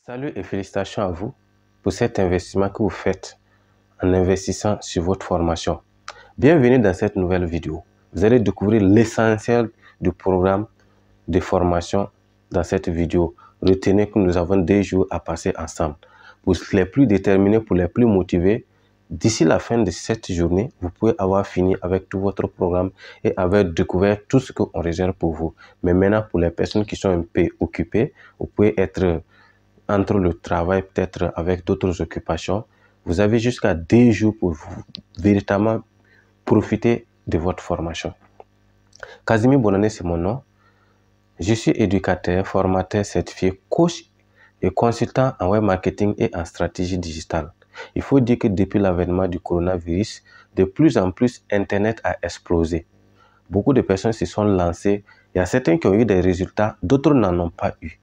Salut et félicitations à vous pour cet investissement que vous faites en investissant sur votre formation. Bienvenue dans cette nouvelle vidéo. Vous allez découvrir l'essentiel du programme de formation dans cette vidéo. Retenez que nous avons 2 jours à passer ensemble. Pour les plus déterminés, pour les plus motivés, d'ici la fin de cette journée, vous pouvez avoir fini avec tout votre programme et avoir découvert tout ce qu'on réserve pour vous. Mais maintenant, pour les personnes qui sont un peu occupées, vous pouvez être entre le travail, peut-être avec d'autres occupations, vous avez jusqu'à 2 jours pour vous véritablement profiter de votre formation. Casimir Bonane, c'est mon nom. Je suis éducateur, formateur certifié, coach et consultant en web marketing et en stratégie digitale. Il faut dire que depuis l'avènement du coronavirus, de plus en plus, Internet a explosé. Beaucoup de personnes se sont lancées. Il y a certains qui ont eu des résultats, d'autres n'en ont pas eu.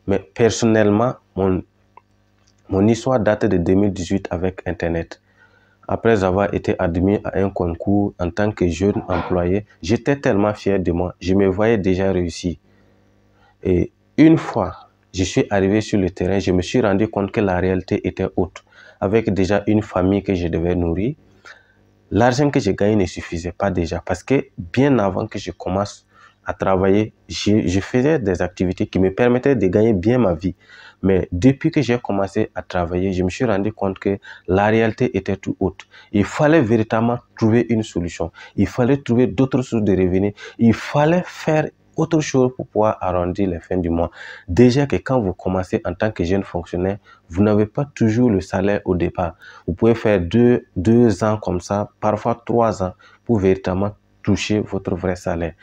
Mais personnellement, mon histoire date de 2018 avec Internet. Après avoir été admis à un concours en tant que jeune employé, j'étais tellement fier de moi. Je me voyais déjà réussir. Et une fois, je suis arrivé sur le terrain, je me suis rendu compte que la réalité était autre. Avec déjà une famille que je devais nourrir, l'argent que je gagnais ne suffisait pas déjà. Parce que bien avant que je commence à travailler, je faisais des activités qui me permettaient de gagner bien ma vie. Mais depuis que j'ai commencé à travailler, je me suis rendu compte que la réalité était tout autre. Il fallait véritablement trouver une solution. Il fallait trouver d'autres sources de revenus. Il fallait faire autre chose pour pouvoir arrondir les fins du mois. Déjà que quand vous commencez en tant que jeune fonctionnaire, vous n'avez pas toujours le salaire au départ. Vous pouvez faire deux ans comme ça, parfois 3 ans, pour véritablement toucher votre vrai salaire.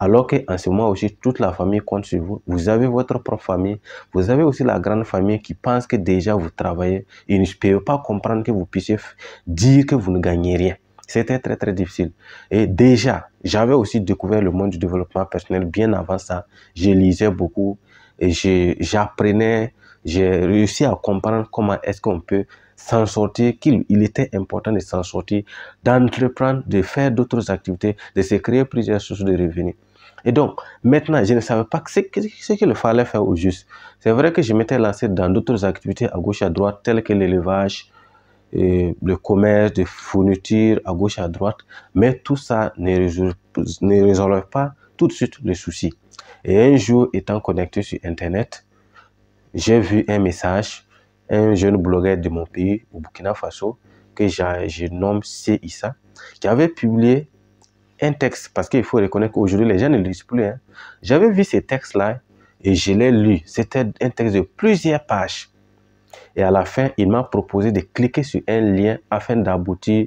Alors qu'en ce moment aussi, toute la famille compte sur vous. Vous avez votre propre famille. Vous avez aussi la grande famille qui pense que déjà vous travaillez et ne peut pas comprendre que vous puissiez dire que vous ne gagnez rien. C'était très, très difficile. Et déjà, j'avais aussi découvert le monde du développement personnel bien avant ça. Je lisais beaucoup et j'apprenais. J'ai réussi à comprendre comment est-ce qu'on peut s'en sortir, qu'il était important de s'en sortir, d'entreprendre, de faire d'autres activités, de se créer plusieurs sources de revenus. Et donc, maintenant, je ne savais pas ce qu'il fallait faire au juste. C'est vrai que je m'étais lancé dans d'autres activités à gauche, à droite, telles que l'élevage, le commerce, de fournitures à gauche, à droite. Mais tout ça ne résolvait pas tout de suite les soucis. Et un jour, étant connecté sur Internet, j'ai vu un message, un jeune blogueur de mon pays, au Burkina Faso, que je nomme C. Issa, qui avait publié un texte, parce qu'il faut reconnaître qu'aujourd'hui, les gens ne lisent plus. J'avais vu ces textes-là et je l'ai lu. C'était un texte de plusieurs pages. Et à la fin, il m'a proposé de cliquer sur un lien afin d'aboutir,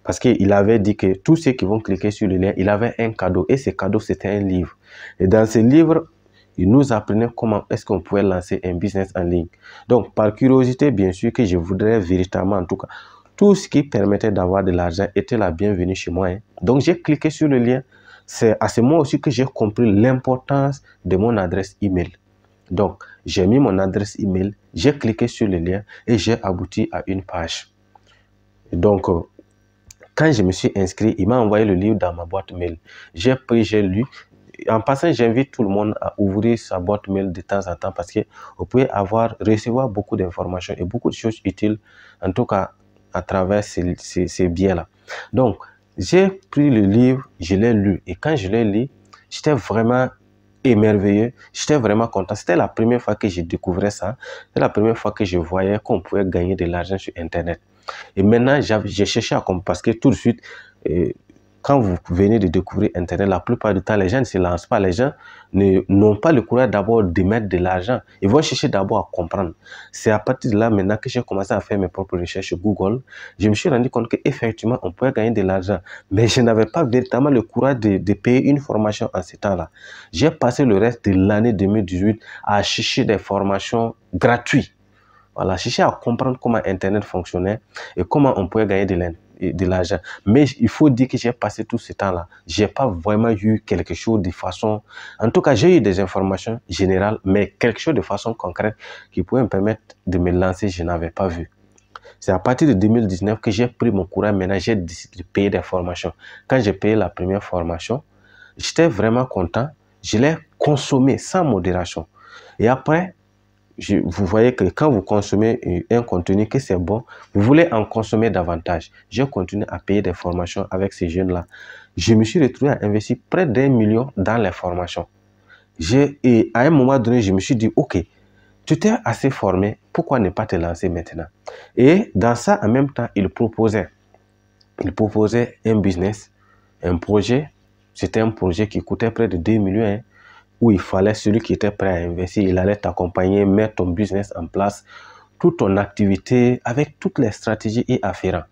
parce qu'il avait dit que tous ceux qui vont cliquer sur le lien, il avait un cadeau. Et ce cadeau, c'était un livre. Et dans ce livre, il nous apprenait comment est-ce qu'on pouvait lancer un business en ligne. Donc, par curiosité, bien sûr, que je voudrais véritablement, en tout cas, tout ce qui permettait d'avoir de l'argent était la bienvenue chez moi. Donc, j'ai cliqué sur le lien. C'est à ce moment aussi que j'ai compris l'importance de mon adresse email. Donc, j'ai mis mon adresse email, j'ai cliqué sur le lien et j'ai abouti à une page. Donc, quand je me suis inscrit, il m'a envoyé le livre dans ma boîte mail. J'ai pris, j'ai lu. En passant, j'invite tout le monde à ouvrir sa boîte mail de temps en temps parce que vous pouvez recevoir beaucoup d'informations et beaucoup de choses utiles, en tout cas à travers ces biais-là. Donc, j'ai pris le livre, je l'ai lu et quand je l'ai lu, j'étais vraiment émerveillé, j'étais vraiment content. C'était la première fois que je découvrais ça, c'était la première fois que je voyais qu'on pouvait gagner de l'argent sur Internet. Et maintenant, j'ai cherché à comprendre parce que tout de suite, quand vous venez de découvrir Internet, la plupart du temps, les gens ne se lancent pas. Les gens n'ont pas le courage d'abord de mettre de l'argent. Ils vont chercher d'abord à comprendre. C'est à partir de là, maintenant, que j'ai commencé à faire mes propres recherches sur Google. Je me suis rendu compte qu'effectivement, on pouvait gagner de l'argent. Mais je n'avais pas véritablement le courage de payer une formation en ce temps-là. J'ai passé le reste de l'année 2018 à chercher des formations gratuites. Voilà, chercher à comprendre comment Internet fonctionnait et comment on pouvait gagner de l'argent. Mais il faut dire que j'ai passé tout ce temps-là. Je n'ai pas vraiment eu quelque chose de façon... En tout cas, j'ai eu des informations générales, mais quelque chose de façon concrète qui pouvait me permettre de me lancer, je n'avais pas vu. C'est à partir de 2019 que j'ai pris mon courage. Maintenant, j'ai décidé de payer des formations. Quand j'ai payé la première formation, j'étais vraiment content. Je l'ai consommé sans modération. Et après, vous voyez que quand vous consommez un contenu, que c'est bon, vous voulez en consommer davantage. J'ai continué à payer des formations avec ces jeunes-là. Je me suis retrouvé à investir près d'1 million dans les formations. Et à un moment donné, je me suis dit, OK, tu t'es assez formé, pourquoi ne pas te lancer maintenant? Et dans ça, en même temps, il proposait un business, un projet. C'était un projet qui coûtait près de 2 millions, hein, où il fallait, celui qui était prêt à investir, il allait t'accompagner, mettre ton business en place, toute ton activité, avec toutes les stratégies et afférents.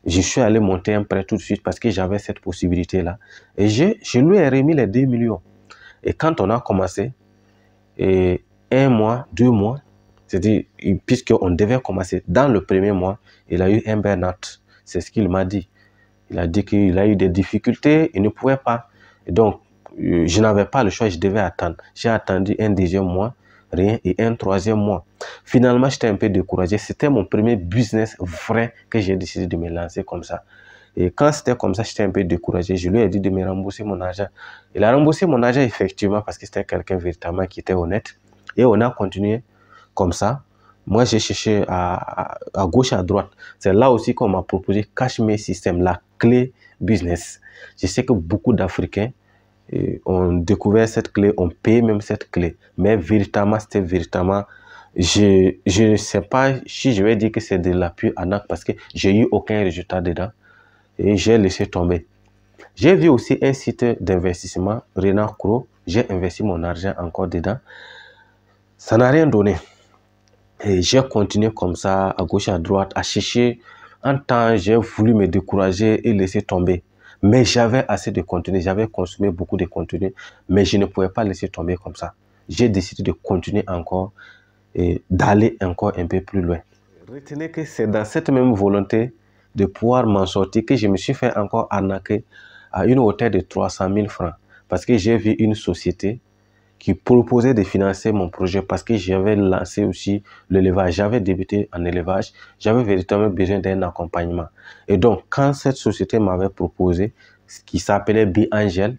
Je suis allé monter un prêt tout de suite parce que j'avais cette possibilité-là. Et je lui ai remis les 2 millions. Et quand on a commencé, et 1 mois, 2 mois, c'est-à-dire, puisqu'on devait commencer dans le premier mois, il a eu un burn-out. C'est ce qu'il m'a dit. Il a dit qu'il a eu des difficultés, il ne pouvait pas. Et donc, je n'avais pas le choix, je devais attendre. J'ai attendu un deuxième mois, rien, et un troisième mois. Finalement, j'étais un peu découragé. C'était mon premier business vrai que j'ai décidé de me lancer comme ça. Et quand c'était comme ça, j'étais un peu découragé. Je lui ai dit de me rembourser mon argent. Il a remboursé mon argent effectivement parce que c'était quelqu'un véritablement qui était honnête. Et on a continué comme ça. Moi, j'ai cherché à gauche, à droite. C'est là aussi qu'on m'a proposé Cashmere System, la clé business. Je sais que beaucoup d'Africains ont découvert cette clé, ont payé même cette clé. Mais véritablement, c'était véritablement... Je ne sais pas si je vais dire que c'est de l'appui arnaque parce que j'ai eu aucun résultat dedans. Et j'ai laissé tomber. J'ai vu aussi un site d'investissement, Renard Cro. J'ai investi mon argent encore dedans. Ça n'a rien donné. Et j'ai continué comme ça, à gauche, à droite, à chercher. En temps, j'ai voulu me décourager et laisser tomber. Mais j'avais assez de contenu, j'avais consommé beaucoup de contenu, mais je ne pouvais pas laisser tomber comme ça. J'ai décidé de continuer encore et d'aller encore un peu plus loin. Retenez que c'est dans cette même volonté de pouvoir m'en sortir que je me suis fait encore arnaquer à une hauteur de 300 000 francs. Parce que j'ai vu une société qui proposait de financer mon projet parce que j'avais lancé aussi l'élevage. J'avais débuté en élevage. J'avais véritablement besoin d'un accompagnement. Et donc, quand cette société m'avait proposé, ce qui s'appelait Bi-Angel,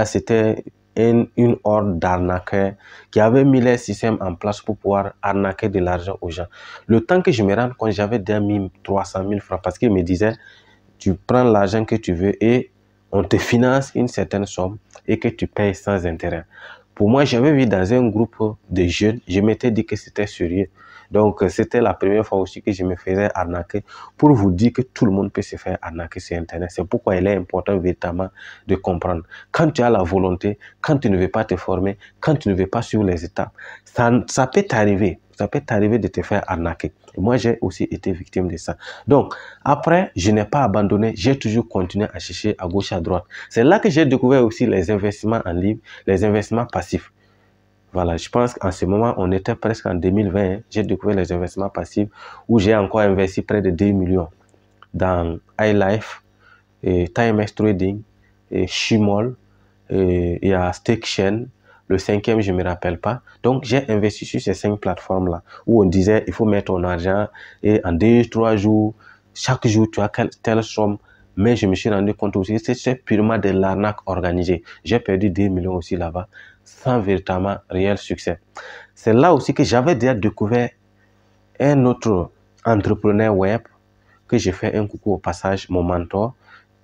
c'était une horde d'arnaqueurs qui avaient mis les systèmes en place pour pouvoir arnaquer de l'argent aux gens. Le temps que je me rende compte, j'avais déjà mis 300 000 francs parce qu'ils me disaient, tu prends l'argent que tu veux et on te finance une certaine somme et que tu payes sans intérêt. Pour moi, j'avais vu dans un groupe de jeunes, je m'étais dit que c'était sérieux. Donc, c'était la première fois aussi que je me faisais arnaquer pour vous dire que tout le monde peut se faire arnaquer sur Internet. C'est pourquoi il est important véritablement de comprendre. Quand tu as la volonté, quand tu ne veux pas te former, quand tu ne veux pas suivre les étapes, ça peut t'arriver. Ça peut t'arriver de te faire arnaquer. Et moi, j'ai aussi été victime de ça. Donc, après, je n'ai pas abandonné. J'ai toujours continué à chercher à gauche, à droite. C'est là que j'ai découvert aussi les investissements en ligne, les investissements passifs. Voilà, je pense qu'en ce moment, on était presque en 2020. Hein, j'ai découvert les investissements passifs où j'ai encore investi près de 2 millions dans iLife, et TimeX Trading, et Shimol, et il y a StakeChain. Le cinquième, je ne me rappelle pas. Donc, j'ai investi sur ces 5 plateformes-là où on disait il faut mettre ton argent et en 2-3 jours, chaque jour, tu as telle somme. Mais je me suis rendu compte aussi que c'est purement de l'arnaque organisée. J'ai perdu 2 millions aussi là-bas sans véritablement réel succès. C'est là aussi que j'avais déjà découvert un autre entrepreneur web que j'ai fait un coucou au passage, mon mentor,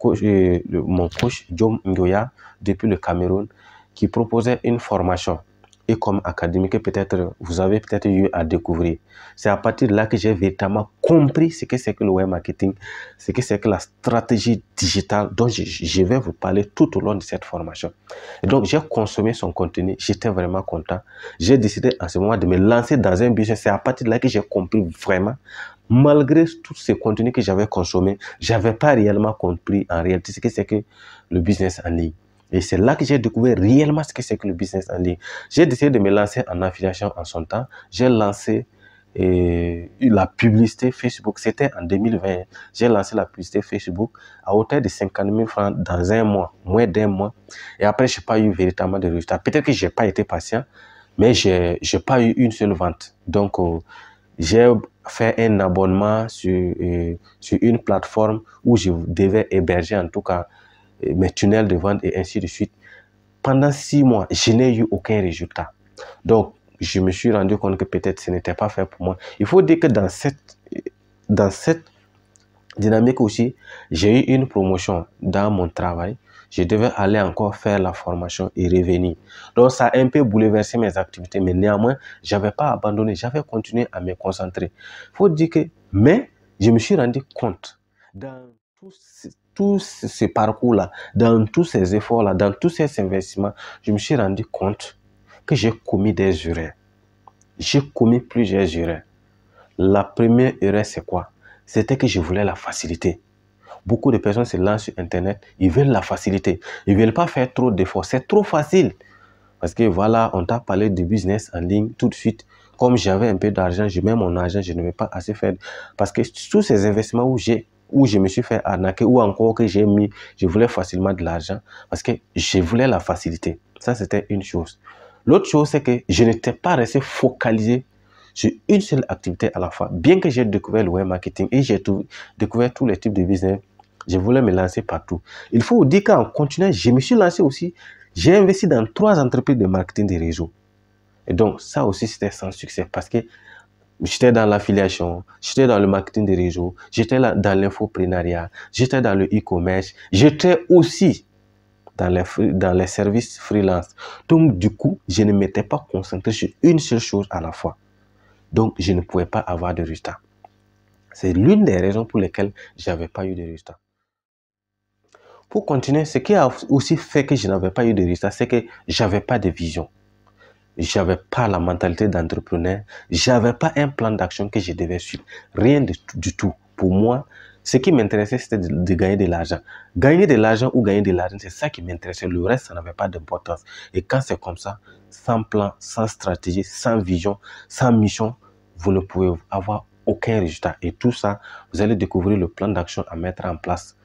mon coach, Jom Ngoya, depuis le Cameroun, qui proposait une formation et comme académique que peut-être vous avez peut-être eu à découvrir. C'est à partir de là que j'ai véritablement compris ce que c'est que le web marketing, ce que c'est que la stratégie digitale dont je vais vous parler tout au long de cette formation. Et donc, j'ai consommé son contenu, j'étais vraiment content. J'ai décidé en ce moment de me lancer dans un business. C'est à partir de là que j'ai compris vraiment, malgré tout ce contenu que j'avais consommé, je n'avais pas réellement compris en réalité ce que c'est que le business en ligne. Et c'est là que j'ai découvert réellement ce que c'est que le business en ligne. J'ai décidé de me lancer en affiliation en son temps. J'ai lancé la publicité Facebook. C'était en 2020. J'ai lancé la publicité Facebook à hauteur de 50 000 francs dans un mois, moins d'un mois. Et après, je n'ai pas eu véritablement de résultats. Peut-être que je n'ai pas été patient, mais je n'ai pas eu une seule vente. Donc, j'ai fait un abonnement sur une plateforme où je devais héberger en tout cas mes tunnels de vente et ainsi de suite. Pendant 6 mois, je n'ai eu aucun résultat. Donc, je me suis rendu compte que peut-être ce n'était pas fait pour moi. Il faut dire que dans cette dynamique aussi, j'ai eu une promotion dans mon travail. Je devais aller encore faire la formation et revenir. Donc, ça a un peu bouleversé mes activités, mais néanmoins, je n'avais pas abandonné. J'avais continué à me concentrer. Il faut dire que, mais je me suis rendu compte dans tout ce parcours-là, dans tous ces efforts-là, dans tous ces investissements, je me suis rendu compte que j'ai commis des erreurs. J'ai commis plusieurs erreurs. La première erreur, c'est quoi? C'était que je voulais la facilité. Beaucoup de personnes se lancent sur Internet, ils veulent la facilité. Ils ne veulent pas faire trop d'efforts. C'est trop facile. Parce que voilà, on t'a parlé de business en ligne tout de suite. Comme j'avais un peu d'argent, je mets mon argent, je ne vais pas assez faire. Parce que tous ces investissements où je me suis fait arnaquer ou encore que j'ai mis, je voulais facilement de l'argent parce que je voulais la facilité. Ça, c'était une chose. L'autre chose, c'est que je n'étais pas resté focalisé sur une seule activité à la fois. Bien que j'ai découvert le web marketing et j'ai découvert tous les types de business, je voulais me lancer partout. Il faut dire qu'en continuant, je me suis lancé aussi. J'ai investi dans 3 entreprises de marketing de réseau. Et donc, ça aussi, c'était sans succès parce que j'étais dans l'affiliation, j'étais dans le marketing de réseau, j'étais dans l'infoprenariat, j'étais dans le e-commerce, j'étais aussi dans les services freelance. Donc, du coup, je ne m'étais pas concentré sur une seule chose à la fois. Donc, je ne pouvais pas avoir de résultats. C'est l'une des raisons pour lesquelles je n'avais pas eu de résultats. Pour continuer, ce qui a aussi fait que je n'avais pas eu de résultats, c'est que je n'avais pas de vision. Je n'avais pas la mentalité d'entrepreneur. Je n'avais pas un plan d'action que je devais suivre. Rien du tout. Pour moi, ce qui m'intéressait, c'était de gagner de l'argent. Gagner de l'argent ou gagner de l'argent, c'est ça qui m'intéressait. Le reste, ça n'avait pas d'importance. Et quand c'est comme ça, sans plan, sans stratégie, sans vision, sans mission, vous ne pouvez avoir aucun résultat. Et tout ça, vous allez découvrir le plan d'action à mettre en place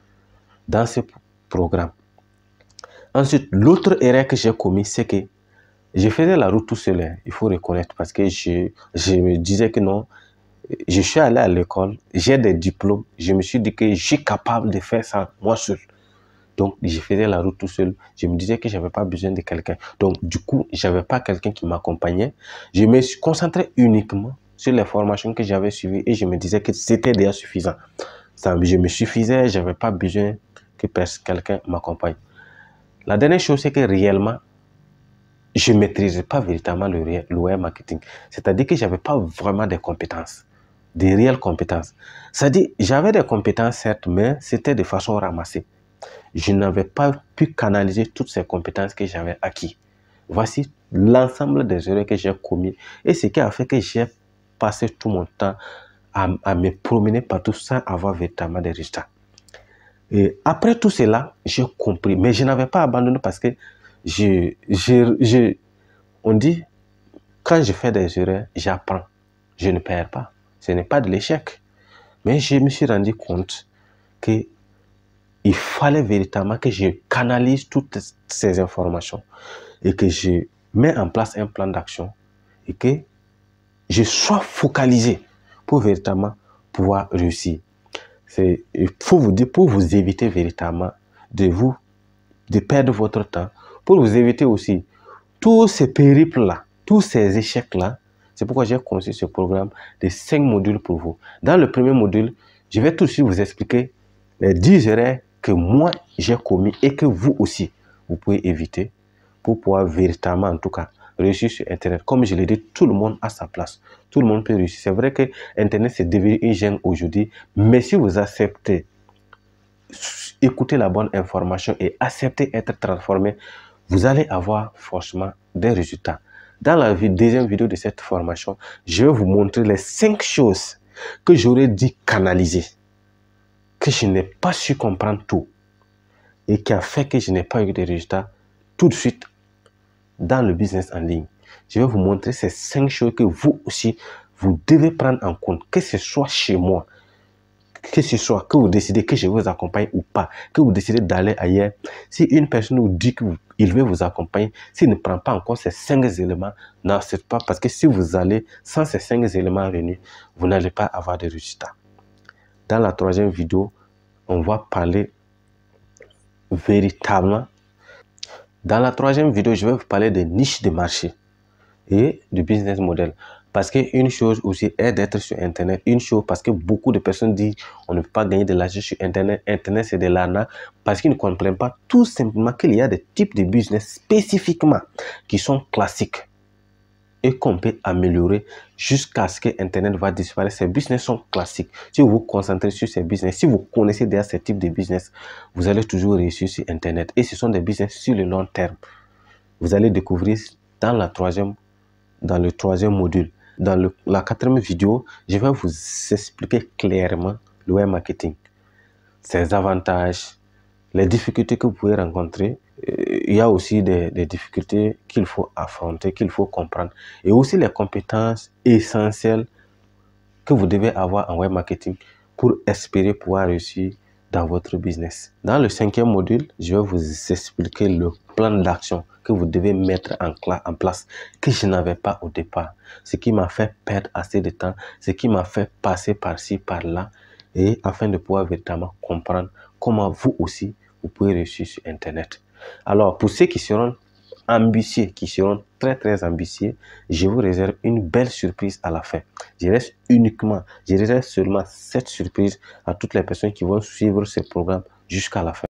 dans ce programme. Ensuite, l'autre erreur que j'ai commis, c'est que je faisais la route tout seul, hein, il faut reconnaître, parce que je me disais que non, je suis allé à l'école, j'ai des diplômes, je me suis dit que je suis capable de faire ça moi seul. Donc, je faisais la route tout seul. Je me disais que je n'avais pas besoin de quelqu'un. Donc, du coup, je n'avais pas quelqu'un qui m'accompagnait. Je me suis concentré uniquement sur les formations que j'avais suivies et je me disais que c'était déjà suffisant. Ça, je me suffisais, je n'avais pas besoin que quelqu'un m'accompagne. La dernière chose, c'est que réellement, je ne maîtrisais pas véritablement le web marketing. C'est-à-dire que je n'avais pas vraiment des compétences, des réelles compétences. C'est-à-dire, j'avais des compétences, certes, mais c'était de façon ramassée. Je n'avais pas pu canaliser toutes ces compétences que j'avais acquises. Voici l'ensemble des erreurs que j'ai commises et ce qui a fait que j'ai passé tout mon temps à me promener partout sans avoir véritablement des résultats. Et après tout cela, j'ai compris, mais je n'avais pas abandonné parce que on dit, quand je fais des erreurs, j'apprends. Je ne perds pas. Ce n'est pas de l'échec. Mais je me suis rendu compte qu'il fallait véritablement que je canalise toutes ces informations et que je mets en place un plan d'action et que je sois focalisé pour véritablement pouvoir réussir. Il faut vous dire, pour vous éviter véritablement de perdre votre temps, pour vous éviter aussi tous ces périples-là, tous ces échecs-là. C'est pourquoi j'ai conçu ce programme de 5 modules pour vous. Dans le premier module, je vais tout de suite vous expliquer les 10 erreurs que moi j'ai commis et que vous aussi, vous pouvez éviter pour pouvoir véritablement, en tout cas, réussir sur Internet. Comme je l'ai dit, tout le monde a sa place. Tout le monde peut réussir. C'est vrai que Internet, c'est devenu une jungle aujourd'hui, mais si vous acceptez, écoutez la bonne information et acceptez être transformé, vous allez avoir forcément des résultats. Dans la deuxième vidéo de cette formation, je vais vous montrer les 5 choses que j'aurais dû canaliser, que je n'ai pas su comprendre tout et qui a fait que je n'ai pas eu de résultats tout de suite dans le business en ligne. Je vais vous montrer ces 5 choses que vous aussi, vous devez prendre en compte, que ce soit chez moi, que ce soit que vous décidez que je vous accompagne ou pas, que vous décidez d'aller ailleurs. Si une personne vous dit qu'il veut vous accompagner, s'il ne prend pas encore ces 5 éléments, n'acceptez pas parce que si vous allez sans ces 5 éléments réunis, vous n'allez pas avoir de résultats. Dans la troisième vidéo, on va parler véritablement. Dans la troisième vidéo, je vais vous parler des niches de marché et du business model. Parce qu'une chose aussi est d'être sur Internet. Une chose, parce que beaucoup de personnes disent on ne peut pas gagner de l'argent sur Internet. Internet, c'est de l'arnaque. Parce qu'ils ne comprennent pas tout simplement qu'il y a des types de business spécifiquement qui sont classiques et qu'on peut améliorer jusqu'à ce que Internet va disparaître. Ces business sont classiques. Si vous vous concentrez sur ces business, si vous connaissez déjà ces types de business, vous allez toujours réussir sur Internet. Et ce sont des business sur le long terme. Vous allez découvrir dans le troisième module. Dans la 4e vidéo, je vais vous expliquer clairement le web marketing, ses avantages, les difficultés que vous pouvez rencontrer. Il y a aussi des difficultés qu'il faut affronter, qu'il faut comprendre. Et aussi les compétences essentielles que vous devez avoir en web marketing pour espérer pouvoir réussir dans votre business. Dans le 5e module, je vais vous expliquer le plan d'action que vous devez mettre en place, que je n'avais pas au départ. Ce qui m'a fait perdre assez de temps, ce qui m'a fait passer par-ci, par-là, et afin de pouvoir véritablement comprendre comment vous aussi, vous pouvez réussir sur Internet. Alors, pour ceux qui seront ambitieux, qui seront très ambitieux, je vous réserve une belle surprise à la fin. Je réserve seulement cette surprise à toutes les personnes qui vont suivre ce programme jusqu'à la fin.